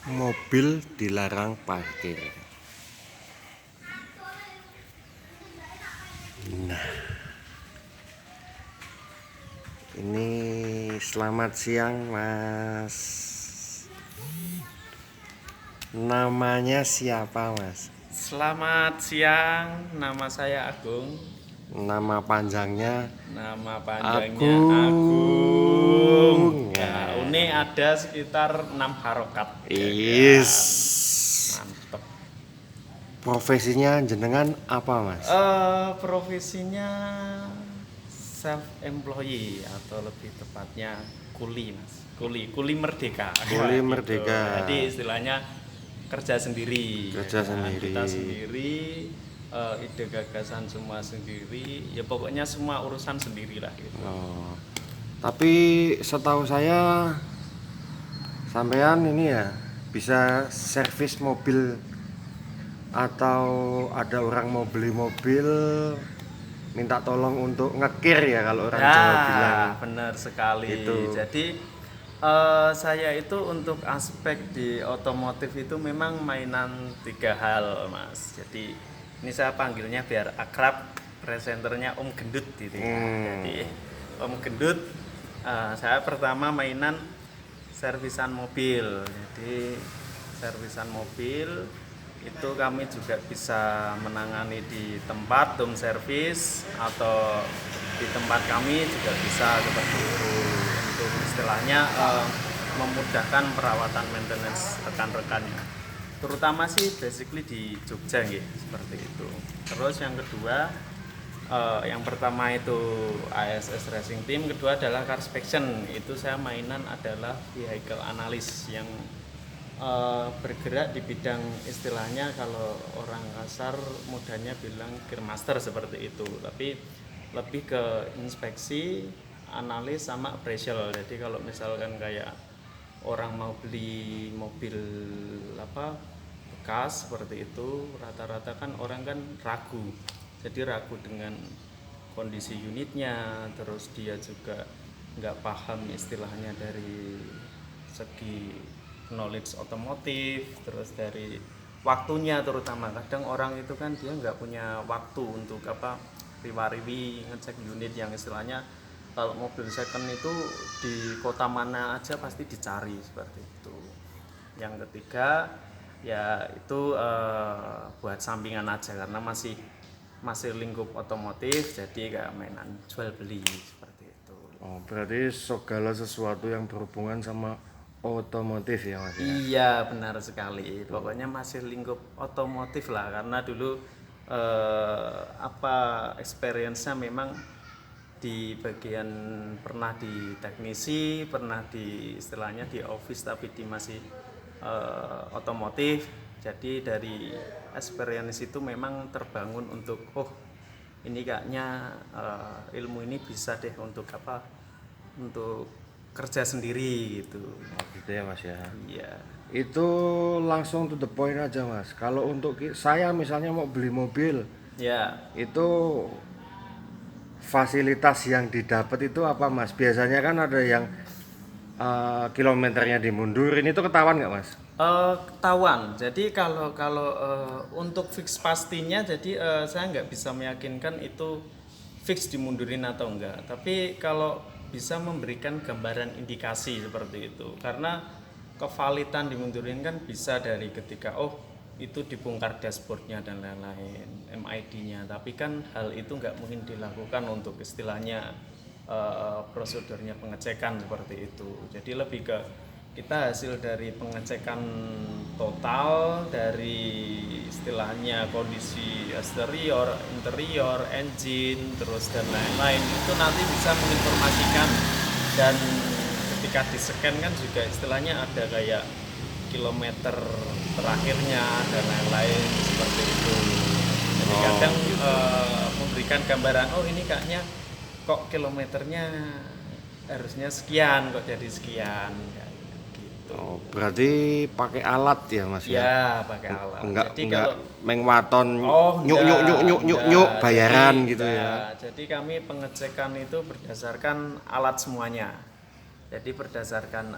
Mobil dilarang parkir. Nah, ini selamat siang, Mas. Namanya siapa, Mas? Selamat siang, nama saya Agung. Nama panjangnya Nama panjangnya Agung. Agung. Ya, Ya. Uni ada sekitar 6 harokat. Ya Is. kan? Mantep. Profesinya jenengan apa, Mas? Profesinya self employee atau lebih tepatnya kuli, Mas. Kuli merdeka. Kuli Gitu. merdeka. Jadi istilahnya kerja sendiri. Kerja Ya kan? sendiri. Kita sendiri, ide gagasan semua sendiri. Ya pokoknya semua urusan sendirilah gitu. Oh. Tapi setahu saya sampean ini ya bisa servis mobil atau ada orang mau beli mobil minta tolong untuk ngekir ya kalau orang Jawa bilang. Benar sekali. Itu. Jadi saya itu untuk aspek di otomotif itu memang mainan 3 hal, Mas. Jadi ini saya panggilnya biar akrab, presenternya Om Gendut gitu ya. Jadi Om Gendut, saya pertama mainan servisan mobil. Jadi servisan mobil itu kami juga bisa menangani di tempat home service atau di tempat kami juga bisa seperti itu untuk istilahnya memudahkan perawatan maintenance rekan-rekannya, terutama sih basically di Jogja ya, seperti itu. Terus yang kedua, yang pertama itu ASS Racing Team, kedua adalah Car Inspection. Itu saya mainan adalah vehicle analyst yang bergerak di bidang istilahnya kalau orang kasar mudahnya bilang gear master seperti itu, tapi lebih ke inspeksi, analis sama appraisal. Jadi kalau misalkan kayak orang mau beli mobil bekas seperti itu, rata-rata kan orang kan ragu. Jadi ragu dengan kondisi unitnya, terus dia juga nggak paham istilahnya dari segi knowledge otomotif, terus dari waktunya terutama. Kadang orang itu kan dia nggak punya waktu untuk riwa-riwi ngecek unit yang istilahnya kalau mobil second itu di kota mana aja pasti dicari seperti itu. Yang ketiga ya itu buat sampingan aja karena masih lingkup otomotif, jadi kayak mainan jual beli seperti itu. Oh, berarti segala sesuatu yang berhubungan sama otomotif ya, Mas ya? Iya, benar sekali. Pokoknya masih lingkup otomotif lah, karena dulu experience-nya memang di bagian pernah di teknisi, pernah di istilahnya di office tapi di masih otomotif. Jadi dari experience itu memang terbangun untuk ini kayaknya ilmu ini bisa deh untuk untuk kerja sendiri gitu. Oh, gitu ya, Mas ya. Iya. Itu langsung to the point aja, Mas. Kalau untuk saya misalnya mau beli mobil, Ya. itu fasilitas yang didapat itu apa, Mas? Biasanya kan ada yang kilometernya dimundurin, itu ketahuan nggak, Mas? Ketahuan. Jadi kalau kalau untuk fix pastinya, jadi saya nggak bisa meyakinkan itu fix dimundurin atau enggak. Tapi kalau bisa memberikan gambaran indikasi seperti itu, karena kevalitan dimundurin kan bisa dari ketika itu dibongkar dashboardnya dan lain-lain, MID-nya. Tapi kan hal itu nggak mungkin dilakukan untuk istilahnya prosedurnya pengecekan seperti itu. Jadi lebih ke kita hasil dari pengecekan total dari istilahnya kondisi eksterior, interior, engine, terus dan lain-lain, itu nanti bisa menginformasikan. Dan ketika di scan kan juga istilahnya ada kayak kilometer terakhirnya dan lain-lain seperti itu. Jadi kadang memberikan gambaran ini kayaknya kok kilometernya harusnya sekian kok jadi sekian gitu. Oh, berarti pakai alat ya, Mas ya? Ya, pakai alat. Enggak Jadi enggak kalau mengwaton enggak. nyuk bayaran Jadi, gitu ya. Jadi kami pengecekan itu berdasarkan alat semuanya. Jadi berdasarkan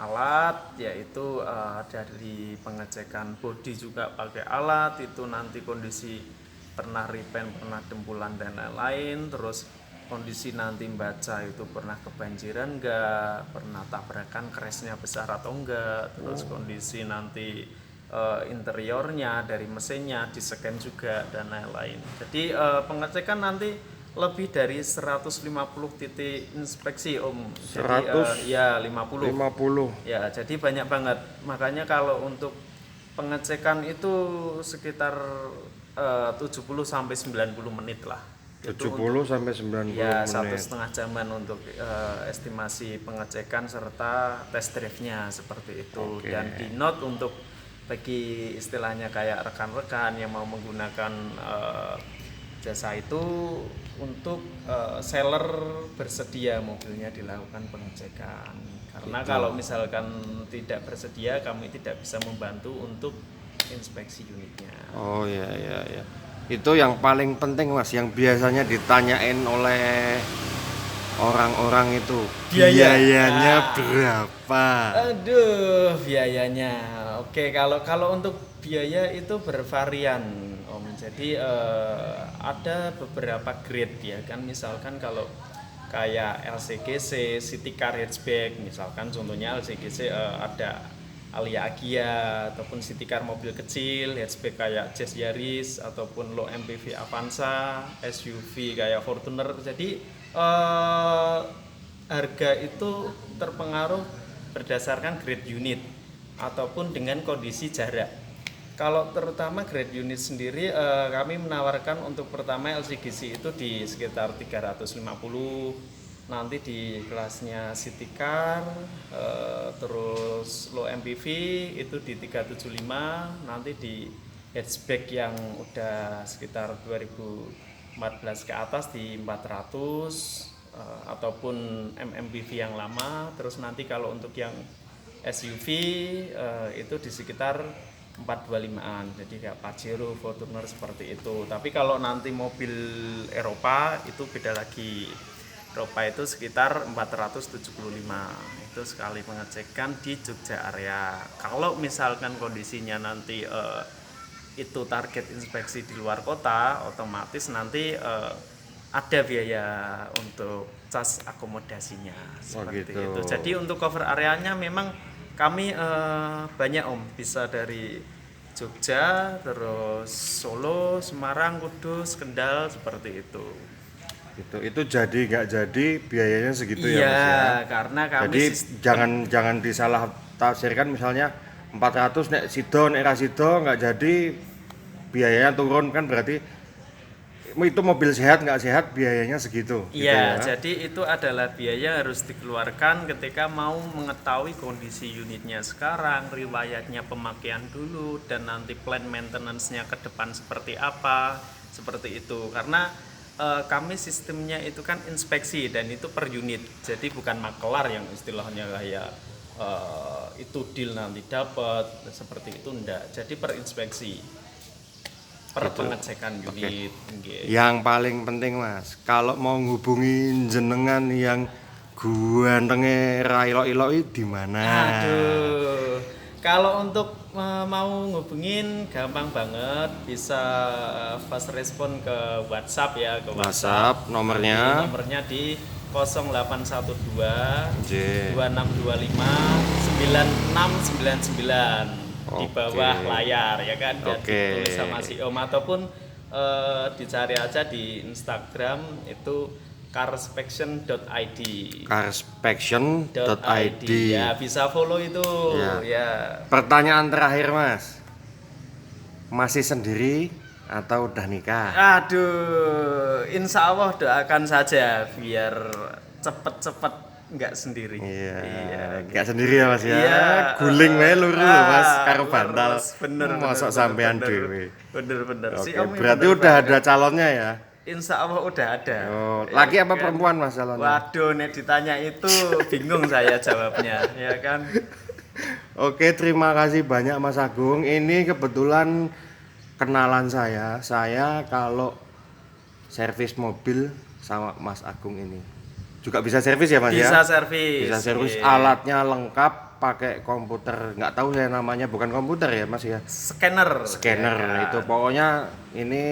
alat, yaitu dari pengecekan bodi juga pakai alat, itu nanti kondisi pernah repaint, pernah dempulan dan lain-lain, terus kondisi nanti baca itu pernah kebanjiran enggak, pernah tabrakan crashnya besar atau enggak, terus kondisi nanti interiornya dari mesinnya di-scan juga dan lain-lain. Jadi pengecekan nanti lebih dari 150 titik inspeksi Om. Jadi ya 50. 50. Ya, jadi banyak banget. Makanya kalau untuk pengecekan itu sekitar 70 sampai 90 menit lah. Itu 70 sampai 90 ya menit. 1,5 jaman untuk estimasi pengecekan serta test drive-nya seperti itu. Oke. Dan di note untuk bagi istilahnya kayak rekan-rekan yang mau menggunakan jasa itu, untuk seller bersedia mobilnya dilakukan pengecekan. Karena kalau misalkan tidak bersedia, kami tidak bisa membantu untuk inspeksi unitnya. Oh iya iya iya. Itu yang paling penting Mas, yang biasanya ditanyain oleh orang-orang itu. Biayanya berapa? Aduh, biayanya. Oke, kalau untuk biaya itu bervarian, Om. Jadi ada beberapa grade ya kan. Misalkan kalau kayak LCGC, City Car Hatchback, misalkan contohnya LCGC ada Alia Agya ataupun City Car mobil kecil, hatchback kayak Jazz Yaris ataupun low MPV Avanza, SUV kayak Fortuner. Jadi harga itu terpengaruh berdasarkan grade unit ataupun dengan kondisi jarak. Kalau terutama grade unit sendiri, kami menawarkan untuk pertama LCGC itu di sekitar 350, nanti di kelasnya City Car, terus low MPV itu di 375, nanti di hatchback yang udah sekitar 2014 ke atas di 400, ataupun MMPV yang lama. Terus nanti kalau untuk yang SUV itu di sekitar 425-an, jadi kayak Pajero, Fortuner seperti itu. Tapi kalau nanti mobil Eropa itu beda lagi. Eropa itu sekitar 475. Itu sekali pengecekan di Jogja area. Kalau misalkan kondisinya nanti itu target inspeksi di luar kota, otomatis nanti ada biaya untuk cas akomodasinya seperti gitu. itu. Jadi untuk cover areanya memang kami banyak Om, bisa dari Jogja, terus Solo, Semarang, Kudus, Kendal seperti itu. Itu jadi nggak jadi biayanya segitu ya Iya, Mas ya. karena kami Jadi jangan disalah tafsirkan, misalnya 400 nek sido nek ra sido nggak jadi biayanya turun, kan berarti itu mobil sehat nggak sehat biayanya segitu. Iya, gitu ya. jadi itu adalah biaya harus dikeluarkan ketika mau mengetahui kondisi unitnya sekarang, riwayatnya pemakaian dulu, dan nanti plan maintenance-nya ke depan seperti apa, seperti itu. Karena kami sistemnya itu kan inspeksi dan itu per unit, jadi bukan makelar yang istilahnya kayak itu deal nanti dapat seperti itu, enggak. Jadi per inspeksi, per pengecekan unit. Okay. Yang paling penting Mas, kalau mau ngubungi jenengan yang guantenge ra ilok-iloki di mana? Aduh, kalau untuk mau ngubungin gampang banget, bisa fast respon ke WhatsApp ya, ke WhatsApp nomornya. Nomornya di 0812 J. 2625 9699 di bawah layar ya kan, dan ditulis sama si Om, ataupun dicari aja di Instagram itu carspection.id. carspection.id. Ya, bisa follow itu ya. Pertanyaan terakhir Mas, masih sendiri atau udah nikah? Aduh, insya Allah doakan saja biar cepet-cepet nggak sendiri. Iya, nggak sendiri ya Mas ya. Iya, Guling wae luru lho Mas karo bantal. Bener, Mosok sampean dhewe. Bener. Oke, berarti udah ada calonnya ya? Insya Allah udah ada. Oh, laki apa perempuan Mas calonnya? Waduh, nek ditanya itu bingung saya jawabnya, ya kan? Oke, terima kasih banyak Mas Agung. Ini kebetulan kenalan saya kalau servis mobil sama Mas Agung ini. juga bisa servis ya Mas ya? Bisa servis. Bisa servis, Iya. alatnya lengkap, pakai komputer, nggak tahu saya namanya, bukan komputer ya Mas ya? Scanner. Scanner ya kan? itu pokoknya ini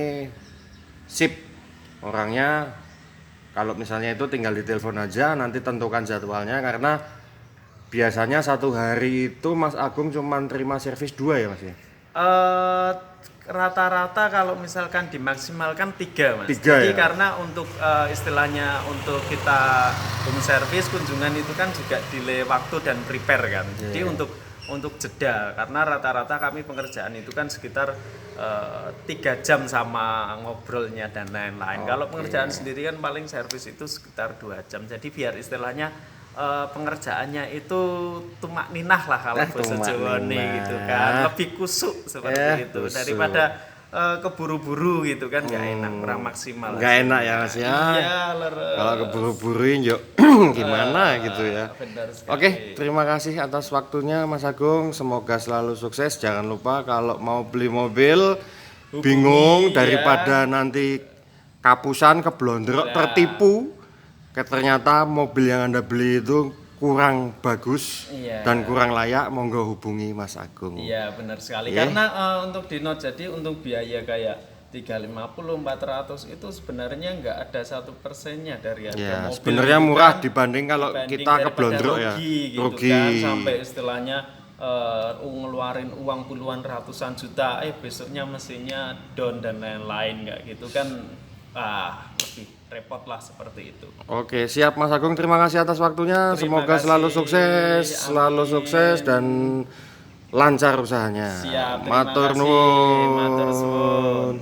sip orangnya. Kalau misalnya itu tinggal ditelepon aja, nanti tentukan jadwalnya, karena biasanya satu hari itu Mas Agung cuma terima servis 2 ya Mas ya? Eh, rata-rata kalau misalkan dimaksimalkan 3 Mas. 3 Jadi ya? karena untuk istilahnya untuk kita home service kunjungan itu kan juga delay waktu dan prepare kan. Jadi untuk jeda, karena rata-rata kami pengerjaan itu kan sekitar 3 jam sama ngobrolnya dan lain-lain. Kalau pengerjaan sendiri kan paling servis itu sekitar 2 jam. Jadi biar istilahnya pengerjaannya itu tumak ninah lah kalau bahasa tumak Jawa nih ninah. gitu kan, lebih kusuk seperti itu kusuk. daripada keburu-buru gitu kan, nggak enak, kurang maksimal. Nggak enak ya Mas ya? Iya, Kalau keburu-buruin yuk gimana gitu ya. benar sekali. Oke, terima kasih atas waktunya Mas Agung. Semoga selalu sukses. Jangan lupa kalau mau beli mobil bingung daripada nanti kapusan, keblondrok, tertipu. Ternyata mobil yang Anda beli itu kurang bagus Iya. dan kurang layak, monggo hubungi Mas Agung. Iya benar sekali, Iya. karena untuk di note, jadi untuk biaya kayak 350, 400 itu sebenarnya nggak ada 1%-nya dari harga Ya, mobil. sebenarnya gitu murah kan. dibanding kalau Dibanding kita daripada keblondrok ya. rugi gitu kan, sampai istilahnya ngeluarin uang puluhan ratusan juta, besoknya mesinnya down dan lain-lain, nggak gitu kan, lebih repot lah seperti itu. Oke, siap Mas Agung. Terima kasih atas waktunya. Terima Semoga kasih. selalu sukses, selalu Amin. sukses dan lancar usahanya. Siap, terima Matur kasih. nuwun. Matur suwun.